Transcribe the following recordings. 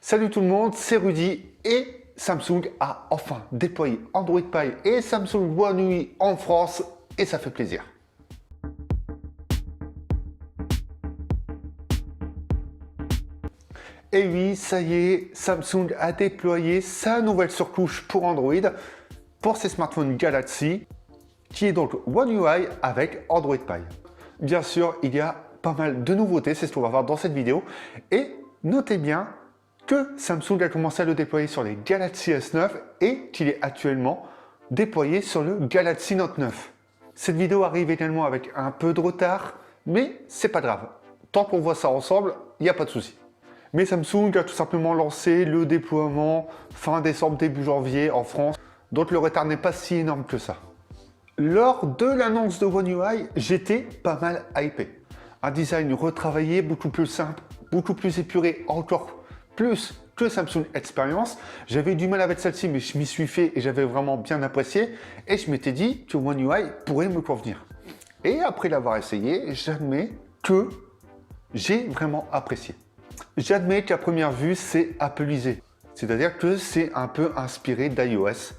Salut tout le monde, c'est Rudy et Samsung a enfin déployé Android Pie et Samsung One UI en France et ça fait plaisir. Et oui, ça y est, Samsung a déployé sa nouvelle surcouche pour Android pour ses smartphones Galaxy qui est donc One UI avec Android Pie. Bien sûr, il y a pas mal de nouveautés, c'est ce qu'on va voir dans cette vidéo et notez bien que Samsung a commencé à le déployer sur les Galaxy S9 et qu'il est actuellement déployé sur le Galaxy Note 9. Cette vidéo arrive également avec un peu de retard, mais c'est pas grave. Tant qu'on voit ça ensemble, il n'y a pas de souci. Mais Samsung a tout simplement lancé le déploiement fin décembre, début janvier en France, donc le retard n'est pas si énorme que ça. Lors de l'annonce de One UI, j'étais pas mal hypé. Un design retravaillé, beaucoup plus simple, beaucoup plus épuré, encore plus que Samsung Experience. J'avais du mal avec celle-ci, mais je m'y suis fait et j'avais vraiment bien apprécié. Et je m'étais dit que One UI pourrait me convenir. Et après l'avoir essayé, j'admets que j'ai vraiment apprécié. J'admets qu'à première vue, c'est appelisé. C'est-à-dire que c'est un peu inspiré d'iOS.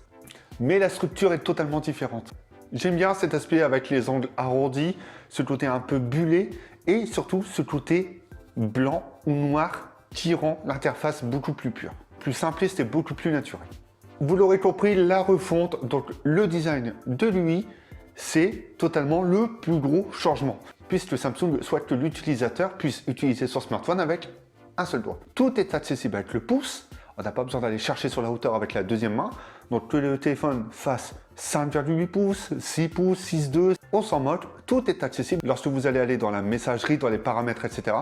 Mais la structure est totalement différente. J'aime bien cet aspect avec les angles arrondis, ce côté un peu bullé et surtout ce côté blanc ou noir qui rend l'interface beaucoup plus pure, plus simpliste et beaucoup plus naturelle. Vous l'aurez compris, la refonte, donc le design de l'UI, c'est totalement le plus gros changement, puisque Samsung souhaite que l'utilisateur puisse utiliser son smartphone avec un seul doigt. Tout est accessible avec le pouce, on n'a pas besoin d'aller chercher sur la hauteur avec la deuxième main, donc que le téléphone fasse 5,8 pouces, 6 pouces, 6,2, on s'en moque, tout est accessible. Lorsque vous allez aller dans la messagerie, dans les paramètres, etc.,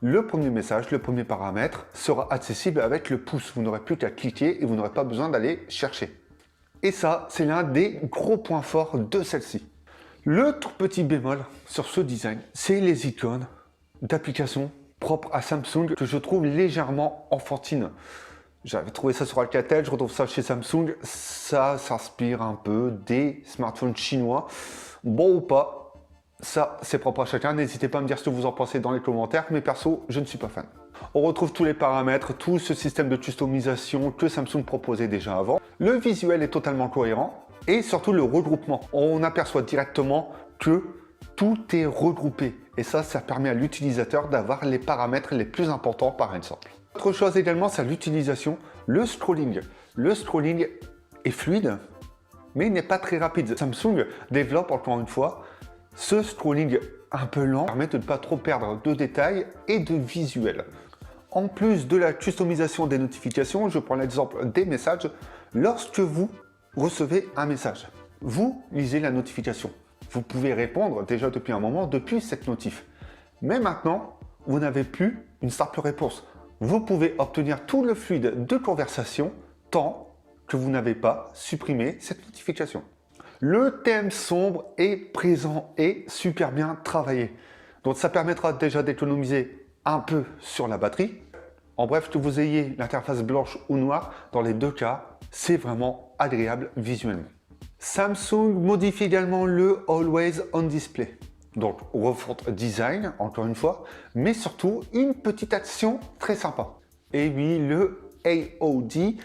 le premier message, le premier paramètre sera accessible avec le pouce. Vous n'aurez plus qu'à cliquer et vous n'aurez pas besoin d'aller chercher. Et ça, c'est l'un des gros points forts de celle-ci. Le tout petit bémol sur ce design, c'est les icônes d'applications propres à Samsung que je trouve légèrement enfantines. J'avais trouvé ça sur Alcatel, je retrouve ça chez Samsung. Ça s'inspire un peu des smartphones chinois. Bon ou pas, ça c'est propre à chacun. N'hésitez pas à me dire ce que vous en pensez dans les commentaires. Mais perso, je ne suis pas fan. On retrouve tous les paramètres, tout ce système de customisation que Samsung proposait déjà avant. Le visuel est totalement cohérent. Et surtout le regroupement. On aperçoit directement que tout est regroupé. Et ça permet à l'utilisateur d'avoir les paramètres les plus importants par exemple. Autre chose également, c'est l'utilisation, le scrolling. Le scrolling est fluide, mais il n'est pas très rapide. Samsung développe encore une fois ce scrolling un peu lent, permet de ne pas trop perdre de détails et de visuel. En plus de la customisation des notifications, je prends l'exemple des messages. Lorsque vous recevez un message, vous lisez la notification. Vous pouvez répondre déjà depuis un moment depuis cette notif. Mais maintenant, vous n'avez plus une simple réponse. Vous pouvez obtenir tout le fluide de conversation tant que vous n'avez pas supprimé cette notification. Le thème sombre est présent et super bien travaillé. Donc ça permettra déjà d'économiser un peu sur la batterie. En bref, que vous ayez l'interface blanche ou noire, dans les deux cas, c'est vraiment agréable visuellement. Samsung modifie également le Always On Display. Donc refonte design, encore une fois, mais surtout une petite action très sympa. Et oui, le AOD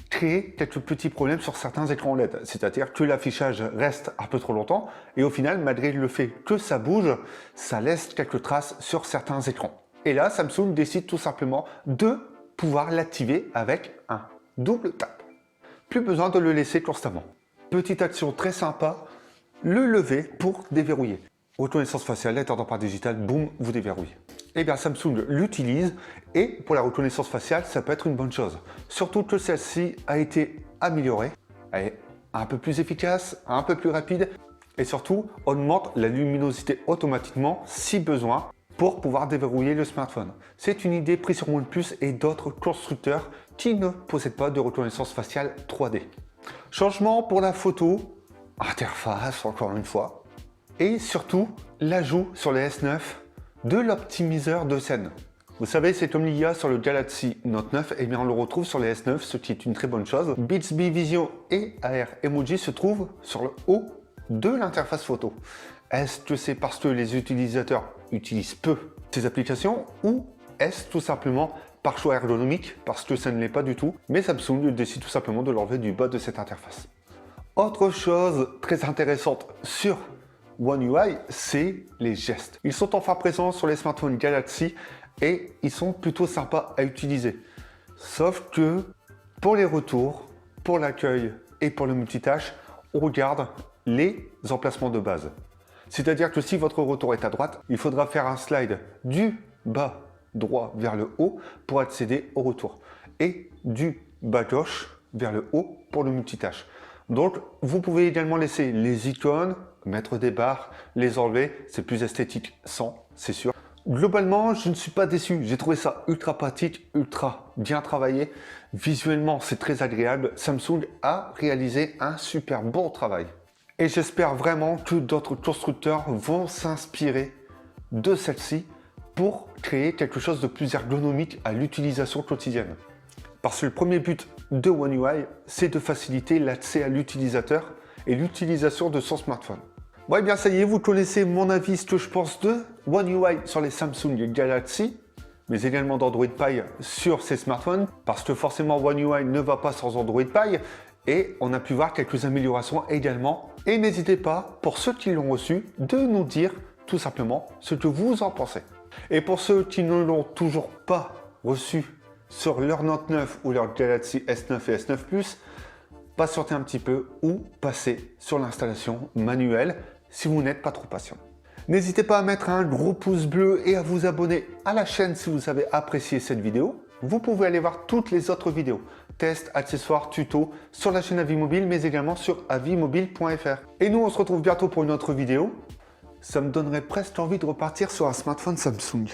crée quelques petits problèmes sur certains écrans LED. C'est-à-dire que l'affichage reste un peu trop longtemps et au final, malgré le fait que ça bouge, ça laisse quelques traces sur certains écrans. Et là, Samsung décide tout simplement de pouvoir l'activer avec un double tap. Plus besoin de le laisser constamment. Petite action très sympa, le lever pour déverrouiller. Reconnaissance faciale, étant par digital, boum, vous déverrouillez. Eh bien, Samsung l'utilise et pour la reconnaissance faciale, ça peut être une bonne chose. Surtout que celle-ci a été améliorée. Elle est un peu plus efficace, un peu plus rapide et surtout augmente la luminosité automatiquement si besoin pour pouvoir déverrouiller le smartphone. C'est une idée prise sur OnePlus et d'autres constructeurs qui ne possèdent pas de reconnaissance faciale 3D. Changement pour la photo, interface encore une fois. Et surtout, l'ajout sur les S9 de l'optimiseur de scène. Vous savez, c'est comme l'IA sur le Galaxy Note 9, et bien on le retrouve sur les S9, ce qui est une très bonne chose. Bixby Vision et AR Emoji se trouvent sur le haut de l'interface photo. Est-ce que c'est parce que les utilisateurs utilisent peu ces applications ou est-ce tout simplement par choix ergonomique, parce que ça ne l'est pas du tout, mais Samsung décide tout simplement de l'enlever du bas de cette interface. Autre chose très intéressante sur One UI, c'est les gestes. Ils sont enfin présents sur les smartphones Galaxy et ils sont plutôt sympas à utiliser. Sauf que pour les retours, pour l'accueil et pour le multitâche, on regarde les emplacements de base. C'est-à-dire que si votre retour est à droite, il faudra faire un slide du bas droit vers le haut pour accéder au retour et du bas gauche vers le haut pour le multitâche. Donc, vous pouvez également laisser les icônes, mettre des barres, les enlever. C'est plus esthétique sans, c'est sûr. Globalement, je ne suis pas déçu. J'ai trouvé ça ultra pratique, ultra bien travaillé. Visuellement, c'est très agréable. Samsung a réalisé un super bon travail. Et j'espère vraiment que d'autres constructeurs vont s'inspirer de celle-ci pour créer quelque chose de plus ergonomique à l'utilisation quotidienne. Parce que le premier but de One UI, c'est de faciliter l'accès à l'utilisateur et l'utilisation de son smartphone. Bon, et bien ça y est, vous connaissez mon avis, ce que je pense de One UI sur les Samsung Galaxy, mais également d'Android Pie sur ces smartphones, parce que forcément One UI ne va pas sans Android Pie, et on a pu voir quelques améliorations également. Et n'hésitez pas, pour ceux qui l'ont reçu, de nous dire tout simplement ce que vous en pensez. Et pour ceux qui ne l'ont toujours pas reçu sur leur Note 9 ou leur Galaxy S9 et S9 Plus, patientez un petit peu ou passez sur l'installation manuelle si vous n'êtes pas trop patient. N'hésitez pas à mettre un gros pouce bleu et à vous abonner à la chaîne si vous avez apprécié cette vidéo. Vous pouvez aller voir toutes les autres vidéos, tests, accessoires, tutos sur la chaîne Avimobile, mais également sur avimobile.fr. Et nous, on se retrouve bientôt pour une autre vidéo. Ça me donnerait presque envie de repartir sur un smartphone Samsung.